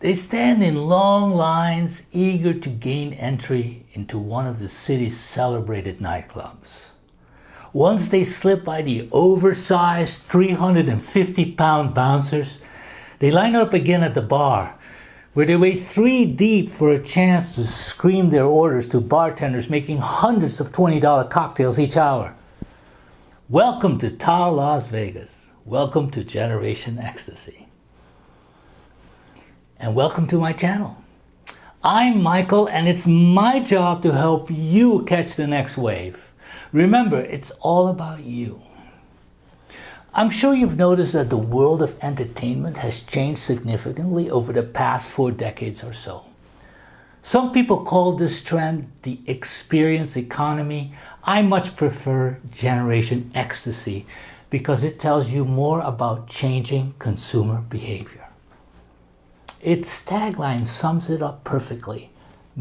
They stand in long lines, eager to gain entry into one of the city's celebrated nightclubs. Once they slip by the oversized 350-pound bouncers, they line up again at the bar, where they wait 3 deep for a chance to scream their orders to bartenders making hundreds of $20 cocktails each hour. Welcome to Tao Las Vegas. Welcome to Generation X-tasy. And welcome to my channel. I'm Michael, and it's my job to help you catch the next wave. Remember, it's all about you. I'm sure you've noticed that the world of entertainment has changed significantly over the past 4 decades or so. Some people call this trend the experience economy. I much prefer Generation X-tasy because it tells you more about changing consumer behavior. Its tagline sums it up perfectly.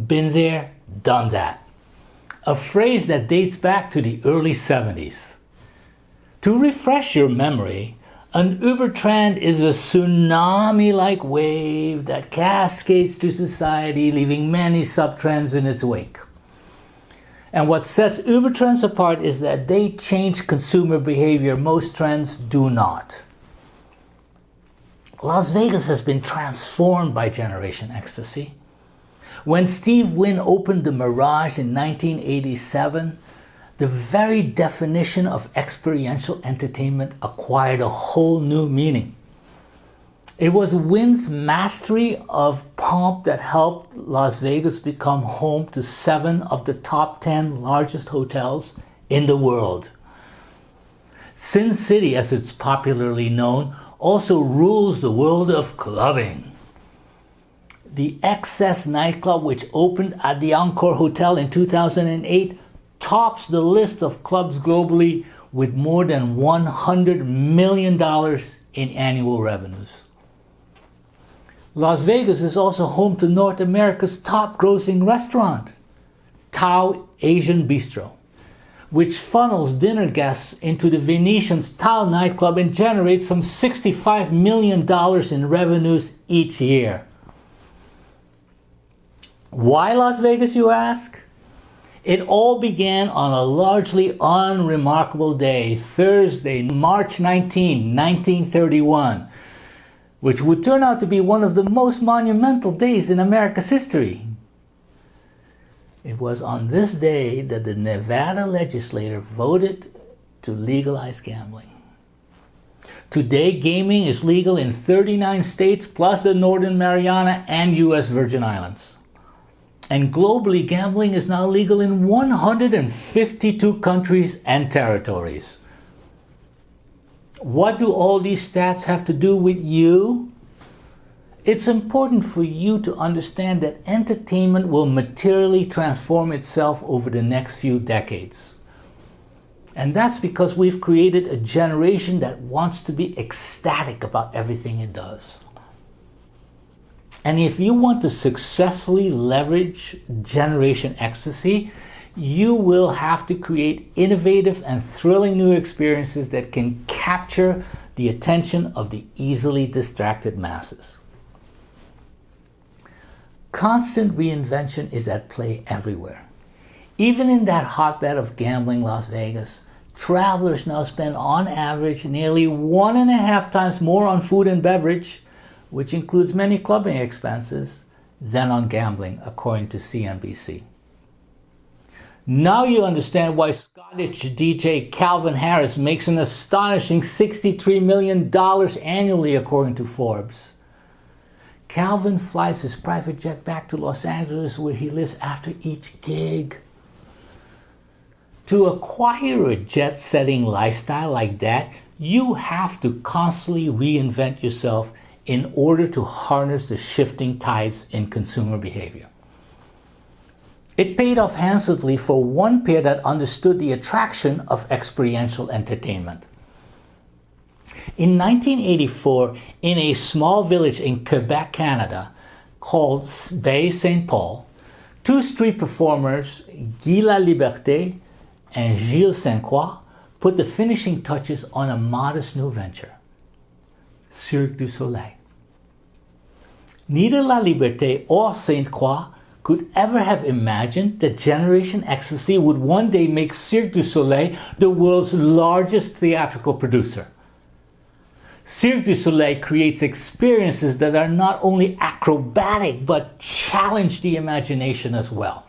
Been there, done that. A phrase that dates back to the early 70s. To refresh your memory, an Ubertrend is a tsunami-like wave that cascades through society, leaving many subtrends in its wake. And what sets Ubertrends apart is that they change consumer behavior. Most trends do not. Las Vegas has been transformed by Generation X-tasy. When Steve Wynn opened the Mirage in 1987, the very definition of experiential entertainment acquired a whole new meaning. It was Wynn's mastery of pomp that helped Las Vegas become home to 7 of the top 10 largest hotels in the world. Sin City, as it's popularly known, also rules the world of clubbing. The XS nightclub, which opened at the Encore Hotel in 2008, tops the list of clubs globally with more than $100 million in annual revenues. Las Vegas is also home to North America's top grossing restaurant, Tao Asian Bistro, which funnels dinner guests into the Venetian's Tao nightclub and generates some $65 million in revenues each year. Why Las Vegas, you ask? It all began on a largely unremarkable day, Thursday, March 19, 1931, which would turn out to be one of the most monumental days in America's history. It was on this day that the Nevada legislature voted to legalize gambling. Today, gaming is legal in 39 states plus the Northern Mariana and U.S. Virgin Islands. And globally, gambling is now legal in 152 countries and territories. What do all these stats have to do with you? It's important for you to understand that entertainment will materially transform itself over the next few decades. And that's because we've created a generation that wants to be ecstatic about everything it does. And if you want to successfully leverage Generation X-tasy, you will have to create innovative and thrilling new experiences that can capture the attention of the easily distracted masses. Constant reinvention is at play everywhere. Even in that hotbed of gambling, Las Vegas, travelers now spend on average nearly 1.5 times more on food and beverage, which includes many clubbing expenses, than on gambling, according to CNBC. Now you understand why Scottish DJ Calvin Harris makes an astonishing $63 million annually, according to Forbes. Calvin flies his private jet back to Los Angeles, where he lives after each gig. To acquire a jet-setting lifestyle like that, you have to constantly reinvent yourself in order to harness the shifting tides in consumer behavior. It paid off handsomely for one pair that understood the attraction of experiential entertainment. In 1984, in a small village in Quebec, Canada, called Bay St. Paul, 2 street performers, Guy Laliberté and Gilles Saint Croix, put the finishing touches on a modest new venture, Cirque du Soleil. Neither La Liberté or Sainte Croix could ever have imagined that Generation Ecstasy would one day make Cirque du Soleil the world's largest theatrical producer. Cirque du Soleil creates experiences that are not only acrobatic but challenge the imagination as well.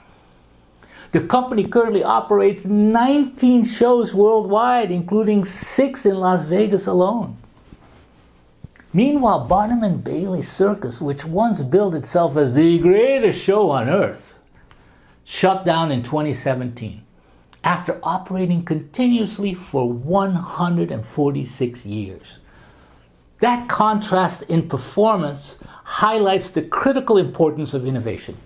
The company currently operates 19 shows worldwide, including 6 in Las Vegas alone. Meanwhile, Barnum and Bailey Circus, which once billed itself as the greatest show on earth, shut down in 2017 after operating continuously for 146 years. That contrast in performance highlights the critical importance of innovation.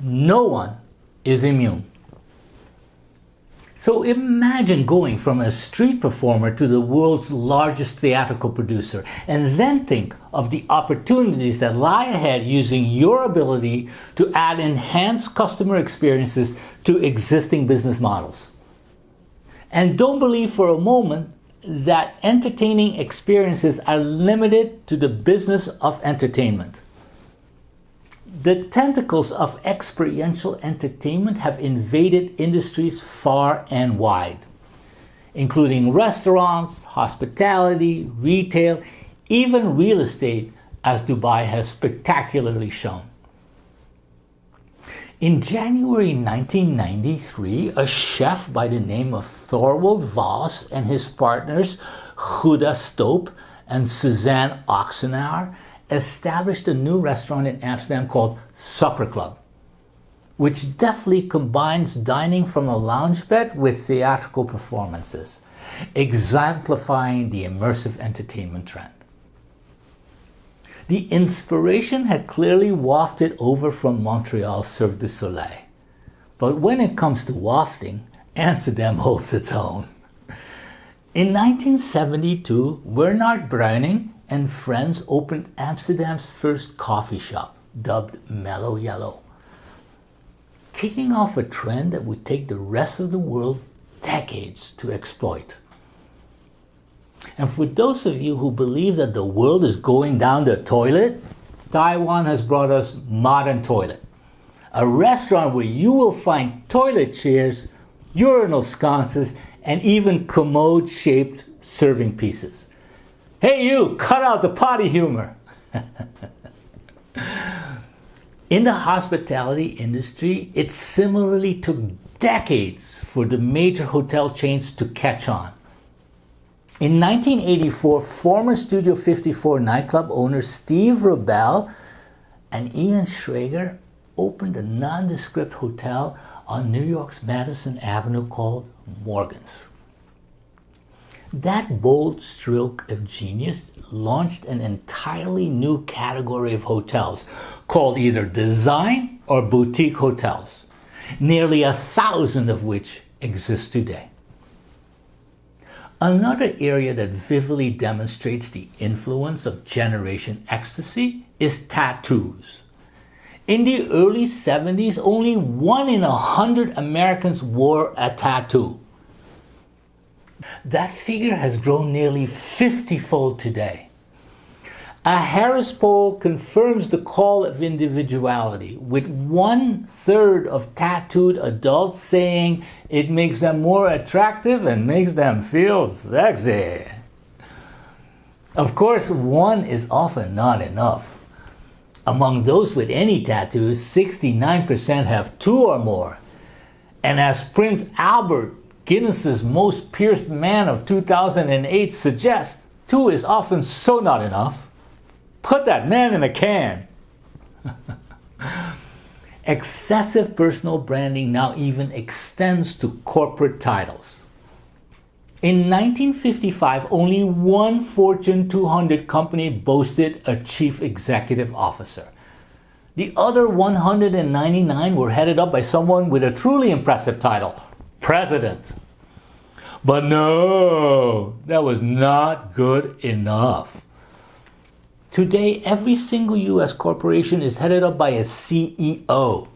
No one is immune. So imagine going from a street performer to the world's largest theatrical producer, and then think of the opportunities that lie ahead using your ability to add enhanced customer experiences to existing business models. And don't believe for a moment that entertaining experiences are limited to the business of entertainment. The tentacles of experiential entertainment have invaded industries far and wide, including restaurants, hospitality, retail, even real estate, as Dubai has spectacularly shown. In January 1993, a chef by the name of Thorwald Voss and his partners Huda Stoop and Suzanne Oxenauer established a new restaurant in Amsterdam called Supper Club, which deftly combines dining from a lounge bed with theatrical performances, exemplifying the immersive entertainment trend. The inspiration had clearly wafted over from Montreal's Cirque du Soleil. But when it comes to wafting, Amsterdam holds its own. In 1972, Bernard Browning and friends opened Amsterdam's first coffee shop, dubbed Mellow Yellow, kicking off a trend that would take the rest of the world decades to exploit. And for those of you who believe that the world is going down the toilet, Taiwan has brought us Modern Toilet, a restaurant where you will find toilet chairs, urinal sconces, and even commode-shaped serving pieces. Hey you, cut out the potty humor! In the hospitality industry, it similarly took decades for the major hotel chains to catch on. In 1984, former Studio 54 nightclub owners Steve Rubell and Ian Schrager opened a nondescript hotel on New York's Madison Avenue called Morgan's. That bold stroke of genius launched an entirely new category of hotels called either design or boutique hotels, nearly 1,000 of which exist today. Another area that vividly demonstrates the influence of Generation Ecstasy is tattoos. In the early 70s, only 1 in 100 Americans wore a tattoo. That figure has grown nearly 50-fold today. A Harris poll confirms the call of individuality, with 1/3 of tattooed adults saying it makes them more attractive and makes them feel sexy. Of course, 1 is often not enough. Among those with any tattoos, 69% have 2 or more. And as Prince Albert, Guinness's most pierced man of 2008 suggests, 2 is often so not enough. Put that man in a can. Excessive personal branding now even extends to corporate titles. In 1955, only 1 Fortune 200 company boasted a chief executive officer. The other 199 were headed up by someone with a truly impressive title, President. But no, that was not good enough. Today, every single U.S. corporation is headed up by a CEO,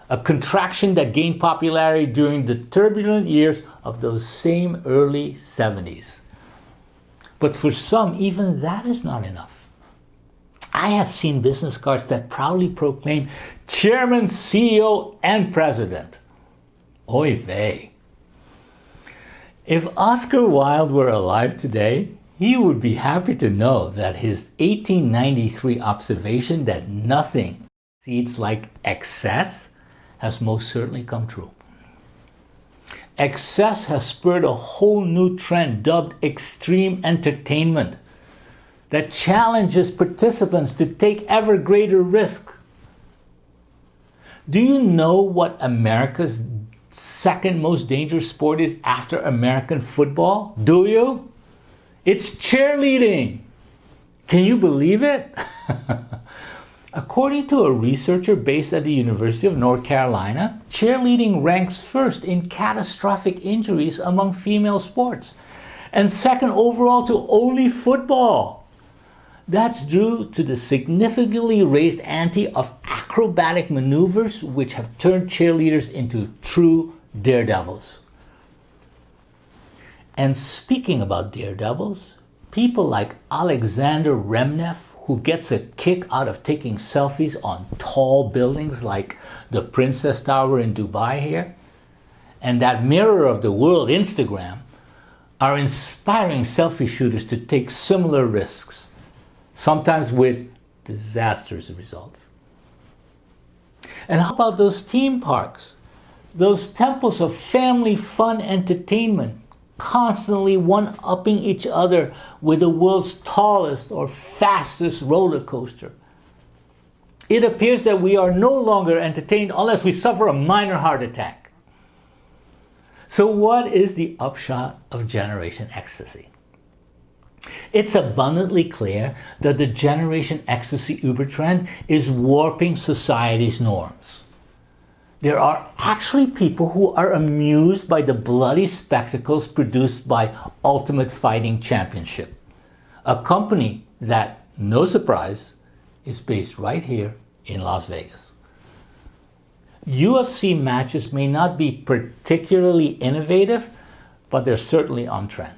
a contraction that gained popularity during the turbulent years of those same early 70s. But for some, even that is not enough. I have seen business cards that proudly proclaim Chairman, CEO, and President. Oy vey. If Oscar Wilde were alive today, he would be happy to know that his 1893 observation that nothing succeeds like excess has most certainly come true. Excess has spurred a whole new trend dubbed extreme entertainment that challenges participants to take ever greater risk. Do you know what America's second most dangerous sport is after American football? Do you? It's cheerleading. Can you believe it? According to a researcher based at the University of North Carolina, cheerleading ranks first in catastrophic injuries among female sports and second overall to only football. That's due to the significantly raised ante of acrobatic maneuvers which have turned cheerleaders into true daredevils. And speaking about daredevils, people like Alexander Remnev, who gets a kick out of taking selfies on tall buildings like the Princess Tower in Dubai here, and that mirror of the world, Instagram, are inspiring selfie shooters to take similar risks, sometimes with disastrous results. And how about those theme parks? Those temples of family fun entertainment, constantly one-upping each other with the world's tallest or fastest roller coaster. It appears that we are no longer entertained unless we suffer a minor heart attack. So what is the upshot of Generation Ecstasy? It's abundantly clear that the Generation Ecstasy Ubertrend is warping society's norms. There are actually people who are amused by the bloody spectacles produced by Ultimate Fighting Championship, a company that, no surprise, is based right here in Las Vegas. UFC matches may not be particularly innovative, but they're certainly on trend.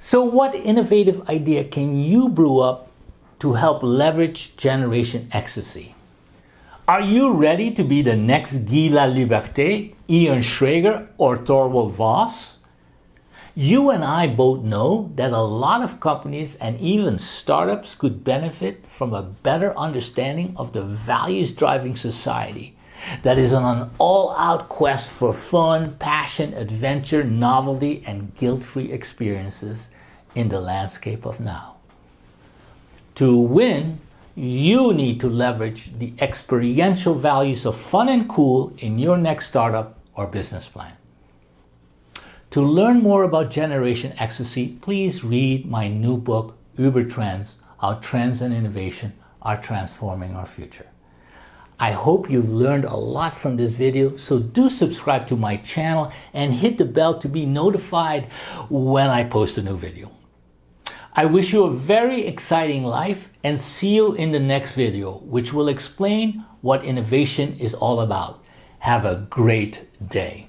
So what innovative idea can you brew up to help leverage Generation Ecstasy? Are you ready to be the next Guy Laliberté, Ian Schrager, or Thorwald Voss? You and I both know that a lot of companies and even startups could benefit from a better understanding of the values driving society that is on an all-out quest for fun, passion, adventure, novelty, and guilt-free experiences in the landscape of now. To win, you need to leverage the experiential values of fun and cool in your next startup or business plan. To learn more about Generation Ecstasy, please read my new book, Ubertrends, How Trends and Innovation Are Transforming Our Future. I hope you've learned a lot from this video, so do subscribe to my channel and hit the bell to be notified when I post a new video. I wish you a very exciting life and see you in the next video, which will explain what innovation is all about. Have a great day.